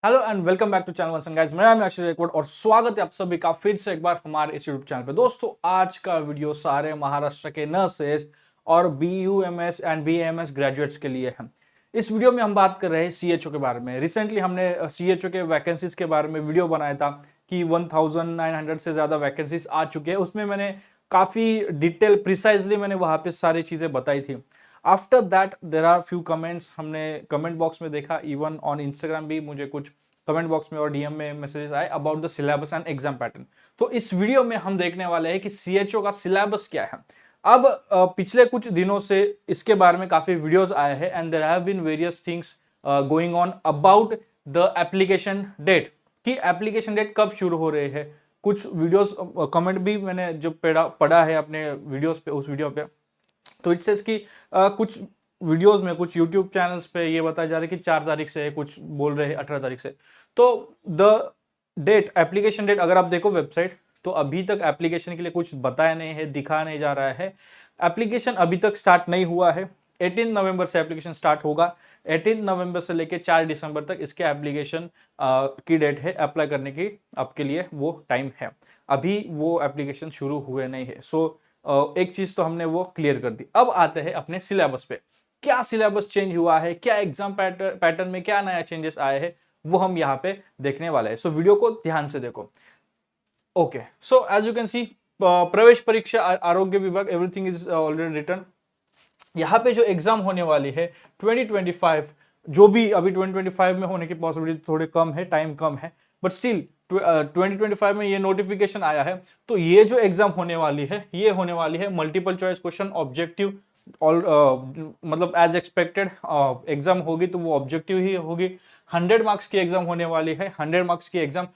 Hello and welcome back to channel once guys. मेरा नाम है आशीष रेकॉर्ड और स्वागत है आप सभी का फिर से एक बार हमारे इस यूट्यूब चैनल पे। दोस्तों आज का वीडियो सारे महाराष्ट्र के नर्सेस और BUMS एंड BAMS ग्रेजुएट्स के लिए है। इस वीडियो में हम बात कर रहे हैं CHO के बारे में। रिसेंटली हमने CHO के वैकेंसीज के बारे में वीडियो बनाया था कि 1900 से ज़्यादा वैकेंसीज आ चुके हैं। उसमें मैंने काफ़ी डिटेल प्रिसाइजली मैंने वहाँ पे सारी चीज़ें बताई थी। After that there are few comments, हमने कमेंट बॉक्स में देखा, इवन ऑन इंस्टाग्राम भी मुझे कुछ कमेंट बॉक्स में और DM में मैसेजेस आए about the syllabus and exam pattern. तो इस वीडियो में हम देखने वाले हैं कि CHO का सिलेबस क्या है। अब पिछले कुछ दिनों से इसके बारे में काफी वीडियोस आए हैं and there have been various things going on about the application date, कि एप्लीकेशन डेट कब शुरू हो रहे हैं। कुछ वीडियोस कमेंट भी मैंने जो पढ़ा है अपने वीडियोस पे, उस वीडियो पे, तो इट सेज कि कुछ वीडियोस में, कुछ यूट्यूब चैनल्स पे ये बताया जा रहा है कि 4 तारीख से है, कुछ बोल रहे हैं 18 तारीख से। तो द डेट, एप्लीकेशन डेट अगर आप देखो वेबसाइट, तो अभी तक एप्लीकेशन के लिए कुछ बताया नहीं है, दिखा नहीं जा रहा है। एप्लीकेशन अभी तक स्टार्ट नहीं हुआ है। 18 नवंबर से एप्लीकेशन स्टार्ट होगा। 18 नवंबर से लेकर 4 दिसंबर तक इसके एप्लीकेशन की डेट है। अप्लाई करने की आपके लिए वो टाइम है। अभी वो एप्लीकेशन शुरू हुए नहीं है। सो एक चीज तो हमने वो क्लियर कर दी। अब आते हैं अपने सिलेबस पे। क्या सिलेबस चेंज हुआ है, क्या एग्जाम पैटर्न में क्या नया चेंजेस आए हैं, वो हम यहाँ पे देखने वाले हैं। सो वीडियो को ध्यान से देखो। Okay, so as you can see, प्रवेश परीक्षा आरोग्य विभाग, एवरीथिंग इज ऑलरेडी रिटर्न। यहाँ पे जो एग्जाम होने वाली है 2025, जो भी अभी 2025 में होने की पॉसिबिलिटी थोड़े कम है, टाइम कम है, बट स्टिल 2025 में ये नोटिफिकेशन आया है। तो ये जो एग्जाम होने वाली है, ये होने वाली है multiple choice question, objective, all मतलब एज एक्सपेक्टेड एग्जाम होगी तो वो ऑब्जेक्टिव ही होगी। 100 मार्क्स की एग्जाम होने वाली है। 100 मार्क्स की exam,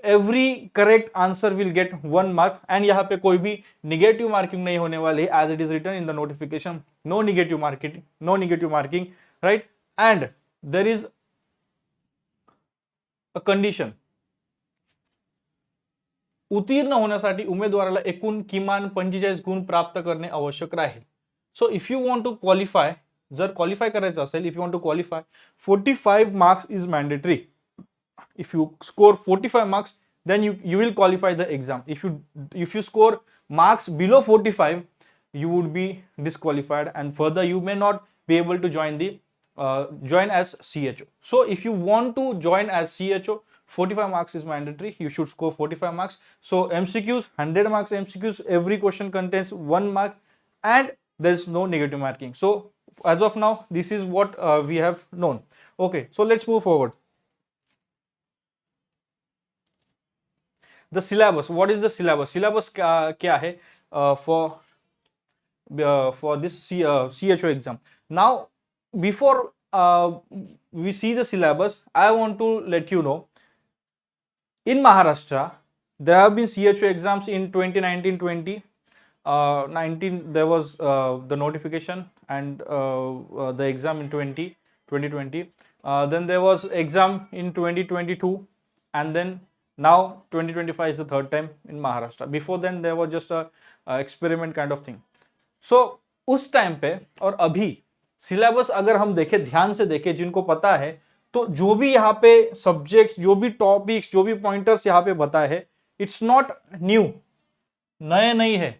every correct answer will get 1 mark and यहाँ पे कोई भी निगेटिव मार्किंग नहीं होने वाली है, as it is written in the notification. No negative marking, no negative marking, right. And there is a condition, उत्तीर्ण होण्यासाठी उमेदवाराला एकूण किमान 45 गुण प्राप्त करणे आवश्यक राहील. So if you want to qualify, जर क्वालिफाय करायचं असेल, if you want to qualify, 45 marks is mandatory. If you score 45 marks, then you will qualify the exam. If you score marks below 45, you would be disqualified, and further you may not be able to join as CHO. So if you want to join as CHO, 45 marks is mandatory. You should score 45 marks. So MCQs, 100 marks MCQs, every question contains 1 mark, and there's no negative marking. So as of now, this is what we have known. Okay, so let's move forward. The syllabus, what is the syllabus? Syllabus क्या है for this CHO exam. Now before we see the syllabus, I want to let you know, in Maharashtra there have been CHO exams in 2019-20. 19 there was the notification, and the exam in 2020. Then there was exam in 2022, and then now 2025 is the third time in Maharashtra. Before then there was just a experiment kind of thing. So उस time पे और अभी syllabus अगर हम देखें, ध्यान से देखें, जिनको पता है, तो जो भी यहाँ पे सब्जेक्ट्स, जो भी टॉपिक्स, जो भी पॉइंटर्स यहाँ पे बताए हैं, इट्स नॉट न्यू, नए नहीं है,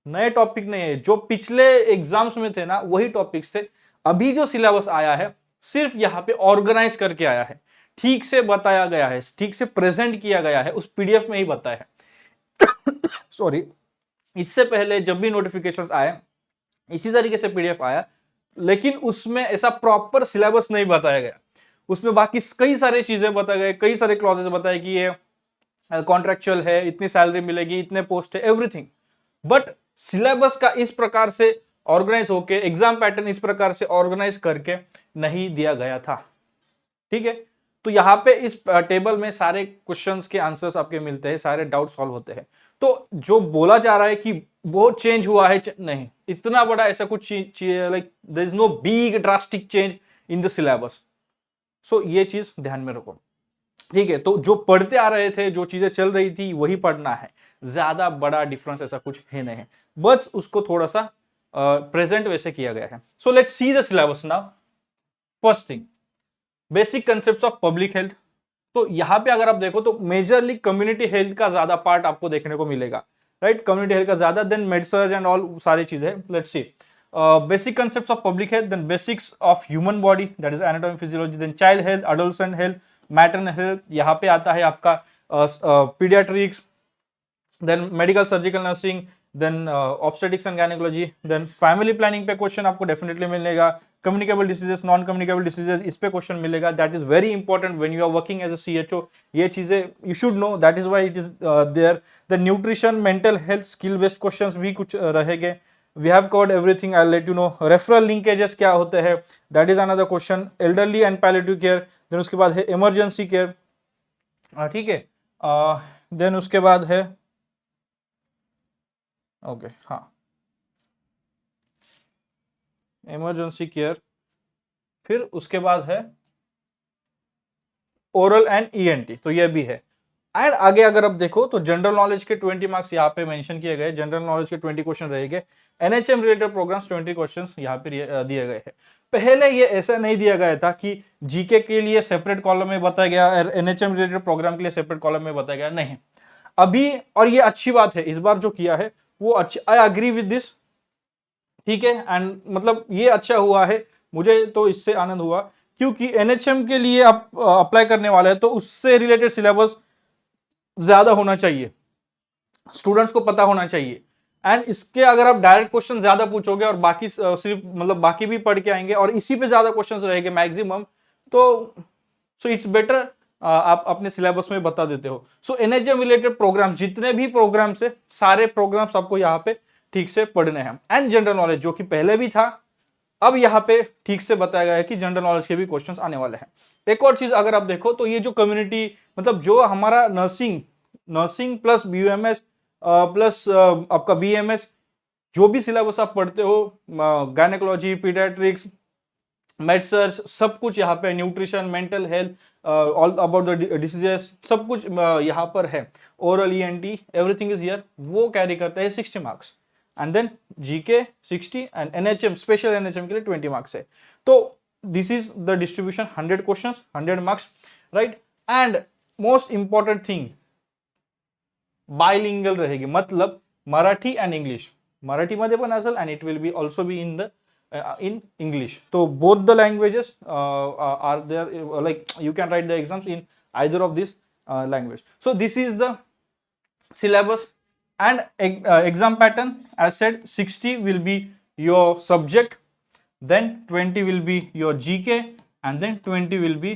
नए टॉपिक नहीं है। जो पिछले एग्जाम्स में थे ना, वही टॉपिक्स थे। अभी जो सिलेबस आया है, सिर्फ यहाँ पे ऑर्गेनाइज करके आया है, ठीक से बताया गया है, ठीक से प्रेजेंट किया गया है, उस PDF में ही बताया है। सॉरी, इससे पहले जब भी नोटिफिकेशंस आए, इसी तरीके से PDF आया, लेकिन उसमें ऐसा प्रॉपर सिलेबस नहीं बताया गया। उसमें बाकी कई सारी चीजें बताए गए, कई सारे क्लॉजेस बताए कि ये कॉन्ट्रेक्चुअल है, इतनी सैलरी मिलेगी, इतने पोस्ट है, एवरीथिंग। बट सिलेबस का इस प्रकार से ऑर्गेनाइज होके, एग्जाम पैटर्न इस प्रकार से ऑर्गेनाइज करके नहीं दिया गया था। ठीक है, तो यहाँ पे इस टेबल में सारे क्वेश्चंस के आंसर्स आपके मिलते हैं, सारे डाउट सॉल्व होते हैं। तो जो बोला जा रहा है कि बहुत चेंज हुआ है, नहीं, इतना बड़ा ऐसा कुछ like there is no big drastic change in the syllabus. So ये चीज ध्यान में रखो। ठीक है, तो जो पढ़ते आ रहे थे, जो चीजें चल रही थी, वही पढ़ना है। ज्यादा बड़ा डिफरेंस ऐसा कुछ है नहीं, बस उसको थोड़ा सा प्रेजेंट वैसे किया गया है। So let's see the syllabus now. First thing, basic concept of public health, तो यहाँ पे अगर आप देखो तो मेजरली कम्युनिटी हेल्थ का ज्यादा पार्ट आपको देखने को मिलेगा, राइट, कम्युनिटी हेल्थ का ज्यादा, देन मेडसर्ज एंड ऑल सारी चीजें। Let's see basic concepts of public health, then basics of human body that is anatomy physiology, then child health, adolescent health, maternal health, यहाँ पे आता है आपका paediatrics, then medical surgical nursing, then obstetrics and gynaecology, then family planning पे question आपको definitely मिलेगा, communicable diseases, non communicable diseases, इस पे क्वेश्चन मिलेगा, that is very important when you are working as a CHO, ये चीजें you should know, that is why it is there. The nutrition, mental health, skill based questions भी कुछ रहेंगे। We have covered everything, I let you know. Referral linkages क्या होते हैं, that is another question. Elderly and palliative care, then उसके बाद है emergency care, ठीक है, देन उसके बाद है ओके हाँ इमरजेंसी केयर, फिर उसके बाद है ओरल एंड ईएनटी, तो ये भी है। एंड आगे अगर आप देखो तो जनरल नॉलेज के 20 मार्क्स यहाँ पे मेंशन किए गए, जनरल नॉलेज के 20 क्वेश्चन रहेंगे, एनएचएम रिलेटेड प्रोग्राम्स 20 क्वेश्चंस यहाँ पे दिए गए हैं। पहले ये ऐसा नहीं दिया गया था कि जीके के लिए सेपरेट कॉलम में बताया गया और एनएचएम रिलेटेड प्रोग्राम के लिए सेपरेट कॉलम में बताया गया, नहीं अभी, और ये अच्छी बात है, इस बार जो किया है वो अच्छी, आई अग्री विद दिस, ठीक है, एंड मतलब ये अच्छा हुआ है, मुझे तो इससे आनंद हुआ, क्योंकि एनएचएम के लिए आप अप्लाई करने वाले हैं तो उससे रिलेटेड सिलेबस ज्यादा होना चाहिए, स्टूडेंट्स को पता होना चाहिए। एंड इसके अगर आप डायरेक्ट क्वेश्चन ज्यादा पूछोगे और बाकी सिर्फ मतलब बाकी भी पढ़ के आएंगे और इसी पे ज्यादा क्वेश्चन रहेंगे मैक्सिमम, तो सो इट्स बेटर आप अपने सिलेबस में बता देते हो। सो एनएचएम रिलेटेड प्रोग्राम्स, जितने भी प्रोग्राम्स है, सारे प्रोग्राम्स आपको यहाँ पे ठीक से पढ़ने हैं। एंड जनरल नॉलेज जो कि पहले भी था, अब यहाँ पे ठीक से बताया गया है कि जनरल नॉलेज के भी क्वेश्चंस आने वाले हैं। एक और चीज अगर आप देखो तो ये जो कम्युनिटी, मतलब जो हमारा नर्सिंग प्लस बीयूएमएस प्लस आपका बीएमएस, जो भी सिलेबस आप पढ़ते हो, गायनेकोलॉजी, पीडियाट्रिक्स, मेडसर्च, सब कुछ यहाँ पे, nutrition, mental health, all about the diseases, सब कुछ यहाँ पर है। Oral ENT, everything is here, वो कैरी करता है 60 marks, and then GK 60 and NHM, special NHM के लिए 20 मार्क्स है। तो this is the distribution, 100 questions 100 marks, right. And most important thing, bilingual रहेगी, मतलब मराठी एंड इंग्लिश, मराठी मध्ये पण असेल and it will be also be in the in English. So both the languages are there, like you can write the exams in either of these language. So this is the syllabus and exam pattern. As said, 60 will be your subject, then 20 will be your GK, and then 20 will be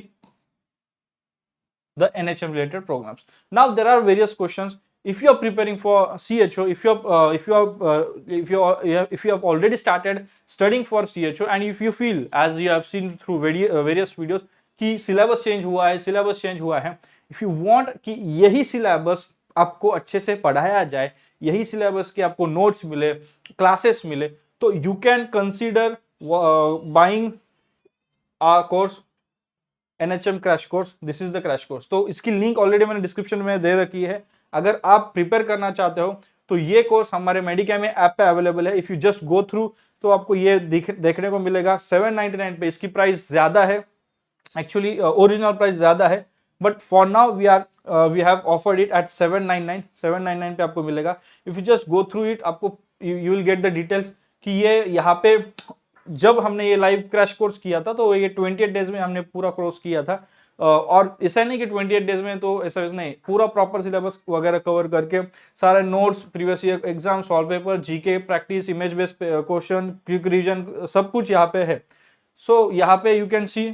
the NHM related programs. Now there are various questions. If you are preparing for CHO, if you have already started studying for CHO, and if you feel, as you have seen through various videos, कि syllabus change हुआ है, if you want कि यही syllabus आपको अच्छे से पढ़ाया जाए, यही syllabus के आपको notes मिले, classes मिले, तो you can consider buying a course, NHM crash course. This is the crash course, तो इसकी लिंक ऑलरेडी मैंने डिस्क्रिप्शन में दे रखी है। अगर आप प्रिपेयर करना चाहते हो तो ये कोर्स हमारे मेडिकैम ऐप पे अवेलेबल है। If you just go through तो आपको ये देखने को मिलेगा 799 पे। इसकी प्राइस ज्यादा है, एक्चुअली ओरिजिनल प्राइस ज्यादा है, but for now we have offered it at 799 पे आपको मिलेगा। If you just go through it, आपको you will get the details कि ये यहाँ पे जब हमने ये लाइव क्रैश कोर्स किया था तो ये 28 डेज में हमने पूरा कोर्स किया था, और ऐसा नहीं कि 28 डेज में, तो ऐसा नहीं, पूरा प्रॉपर सिलेबस वगैरह कवर करके सारे notes, previous year exam, solve paper, GK practice, image based question, quick revision, सब कुछ यहाँ पे है। सो यहाँ पे you can see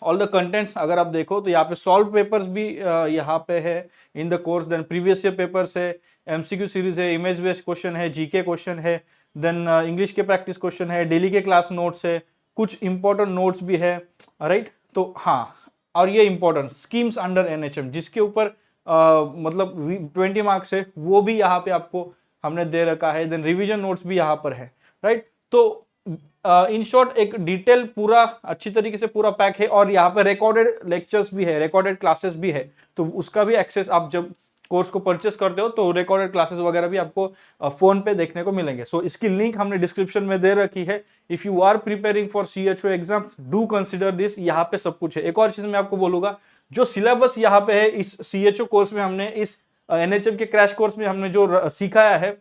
all the contents. अगर आप देखो तो यहाँ पे सॉल्व पेपर्स भी यहाँ पे है in the course, then previous year papers है, एमसीक्यू सीरीज है, इमेज बेस्ड क्वेश्चन है, जीके क्वेश्चन है, देन इंग्लिश के प्रैक्टिस क्वेश्चन है, डेली के क्लास नोट्स है, कुछ इंपॉर्टेंट नोट्स भी है, राइट। तो हाँ, और ये इंपॉर्टेंट स्कीम्स अंडर एनएचएम जिसके ऊपर मतलब 20 मार्क्स है, वो भी यहाँ पे आपको हमने दे रखा है, देन रिवीजन नोट्स भी यहाँ पर है, राइट। तो इन शॉर्ट एक डिटेल पूरा अच्छी तरीके से पूरा पैक है, और यहाँ पे रिकॉर्डेड लेक्चर्स भी है, रिकॉर्डेड क्लासेस भी है, तो उसका भी एक्सेस आप जब कोर्स को परचेस करते हो तो रिकॉर्डेड क्लासेस वगैरह भी आपको फोन पे देखने को मिलेंगे। सो इसकी लिंक हमने डिस्क्रिप्शन में दे रखी है। If you are preparing for CHO exams do consider this, यहाँ पे सब कुछ है। एक और चीज मैं आपको बोलूंगा, जो सिलेबस यहाँ पे है इस CHO कोर्स में, हमने इस NHM के क्रैश कोर्स में हमने जो सिखाया है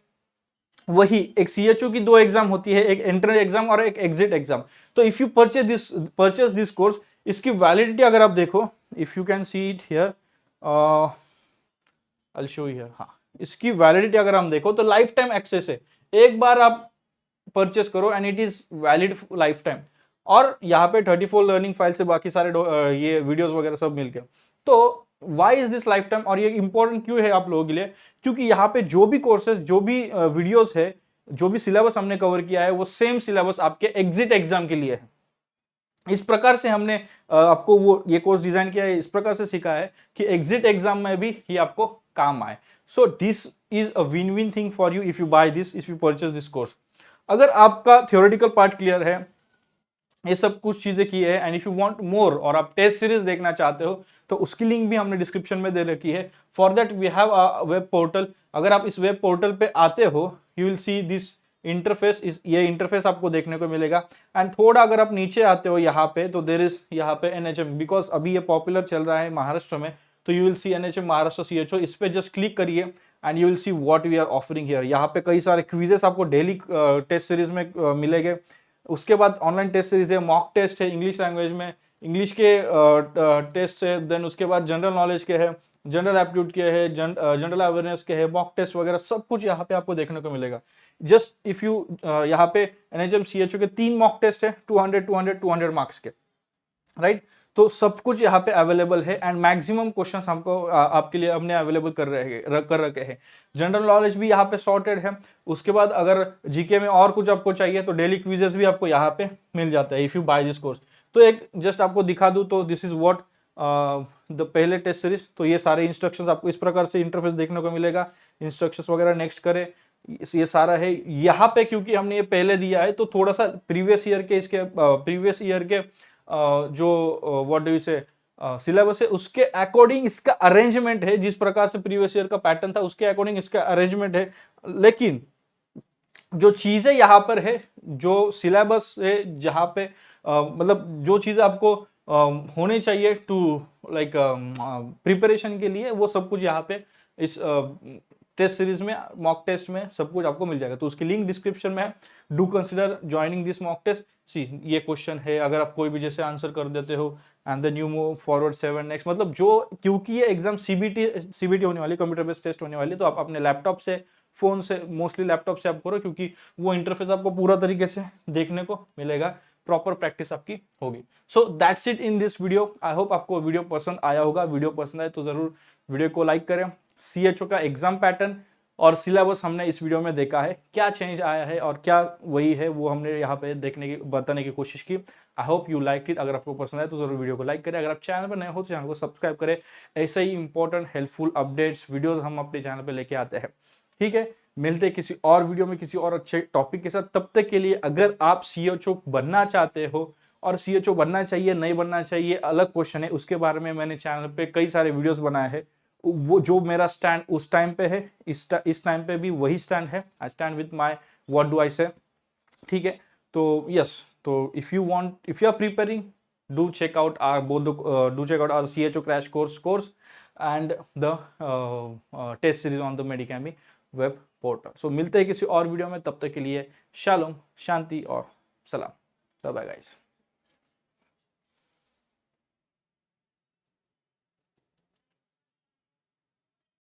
वही एक CHO की दो एग्जाम होती है, एक एंट्रेंस एग्जाम और एक एग्जिट एग्जाम। तो if you purchase this course, इसकी वैलिडिटी अगर आप देखो, if you can see it here, I show here, हाँ, इसकी वैलिडिटी अगर हम देखो तो लाइफ टाइम एक्सेस है। एक बार आप परचेस करो and it is valid life time. और यहाँ पे 34 लर्निंग फाइल से बाकी सारे ये वीडियोस वगैरह सब मिलके। तो why is this lifetime, और ये इंपॉर्टेंट क्यों है आप लोगों के लिए, क्योंकि यहाँ पे जो भी कोर्सेज, जो भी वीडियोस है, जो भी सिलेबस हमने कवर किया है, वो सेम सिलेबस आपके एग्जिट एग्जाम के लिए है। इस प्रकार से हमने आपको वो ये कोर्स डिजाइन किया है, इस प्रकार से सिखाया है कि एग्जिट एग्जाम में भी ये आपको काम आए। So this is a win win thing for you if you buy this, if you purchase this course. अगर आपका थियोरेटिकल पार्ट क्लियर है, ये सब कुछ चीजें की है, and if you want more और आप टेस्ट सीरीज देखना चाहते हो, तो उसकी लिंक भी हमने डिस्क्रिप्शन में दे रखी है। For that we have a web portal. अगर आप इस वेब पोर्टल पे आते हो, you will see this interface, ये इंटरफेस आपको देखने को मिलेगा। एंड थोड़ा अगर आप नीचे आते हो यहाँ पे, तो देर इज यहाँ पे NHM, बिकॉज अभी ये पॉपुलर चल रहा है महाराष्ट्र में, तो you will see NHM Maharashtra CHO। इस पे जस्ट क्लिक करिए and you will see what we are offering here. यहाँ पे कई सारे क्विजेस आपको डेली टेस्ट सीरीज में मिलेंगे। उसके बाद ऑनलाइन टेस्ट सीरीज है, मॉक टेस्ट है इंग्लिश लैंग्वेज में, इंग्लिश के टेस्ट है, देन उसके बाद जनरल नॉलेज के है, जनरल एप्टीट्यूड के है, जनरल अवेयरनेस के है, मॉक टेस्ट वगैरह सब कुछ यहाँ पे आपको देखने को मिलेगा। जस्ट इफ यू यहाँ पे NHM CHO के 3 मॉक टेस्ट है, 200 मार्क्स के, राइट। तो सब कुछ यहाँ पे अवेलेबल है एंड मैक्सिमम क्वेश्चंस हमको आपके लिए हमने अवेलेबल कर रखे हैं। जनरल नॉलेज भी यहाँ पे सॉर्टेड है। उसके बाद अगर जीके में और कुछ आपको चाहिए तो डेली क्विजेस भी आपको यहाँ पे मिल जाता है if you buy this course. तो एक जस्ट आपको दिखा दूं तो दिस इज व्हाट द पहले टेस्ट सीरीज। तो ये सारे इंस्ट्रक्शंस आपको इस प्रकार से इंटरफेस देखने को मिलेगा। इंस्ट्रक्शंस वगैरह नेक्स्ट करें, ये सारा है यहाँ पे। क्योंकि हमने ये पहले दिया है तो थोड़ा सा प्रीवियस ईयर के जो व्हाट डू यू से सिलेबस है उसके अकॉर्डिंग इसका अरेंजमेंट है। जिस प्रकार से प्रीवियस ईयर का पैटर्न था उसके अकॉर्डिंग इसका अरेंजमेंट है। लेकिन जो चीजें यहाँ पर है, जो सिलेबस है, जहाँ पे मतलब जो चीजें आपको होने चाहिए टू लाइक प्रिपरेशन के लिए, वो सब कुछ यहाँ पे इस टेस्ट सीरीज में, मॉक टेस्ट में सब कुछ आपको मिल जाएगा। तो उसकी लिंक डिस्क्रिप्शन में है। Do consider joining this mock test. See ये क्वेश्चन है, अगर आप कोई भी जैसे आंसर कर देते हो and then you move forward 7 next, मतलब जो, क्योंकि ये एग्जाम सीबीटी होने वाली, कंप्यूटर बेस्ड टेस्ट होने वाली, तो आप अपने लैपटॉप से, फोन से, मोस्टली लैपटॉप से आप करो, क्योंकि वो इंटरफेस आपको पूरा तरीके से देखने को मिलेगा, प्रॉपर प्रैक्टिस आपकी होगी। So that's it in this video. I hope आपको वीडियो पसंद आया होगा। वीडियो पसंद आए तो जरूर वीडियो को लाइक करें। CHO का एग्जाम पैटर्न और सिलेबस हमने इस वीडियो में देखा है, क्या चेंज आया है और क्या वही है वो हमने यहाँ पे बताने की कोशिश की। I hope you like it. अगर आपको पसंद है तो जरूर वीडियो को लाइक करें। अगर आप चैनल पर नए हो तो चैनल को सब्सक्राइब करें। ऐसे ही इंपॉर्टेंट हेल्पफुल अपडेट्स वीडियोस हम अपने चैनल पर लेके आते हैं। ठीक है, मिलते हैं किसी और वीडियो में किसी और अच्छे टॉपिक के साथ। तब तक के लिए अगर आप CHO बनना चाहते हो, और CHO बनना चाहिए नहीं बनना चाहिए अलग क्वेश्चन है, उसके बारे में मैंने चैनल पे कई सारे वीडियोस बनाए हैं। वो जो मेरा स्टैंड उस टाइम पे है, इस टाइम पे भी वही स्टैंड है। I stand with my what do I say. ठीक है, तो यस, तो if you are preparing, do check out our CHO crash course and the test series on the Medicami web portal. So मिलते हैं किसी और video में, तब तक के लिए शालोम, शांति और सलाम। Bye bye guys.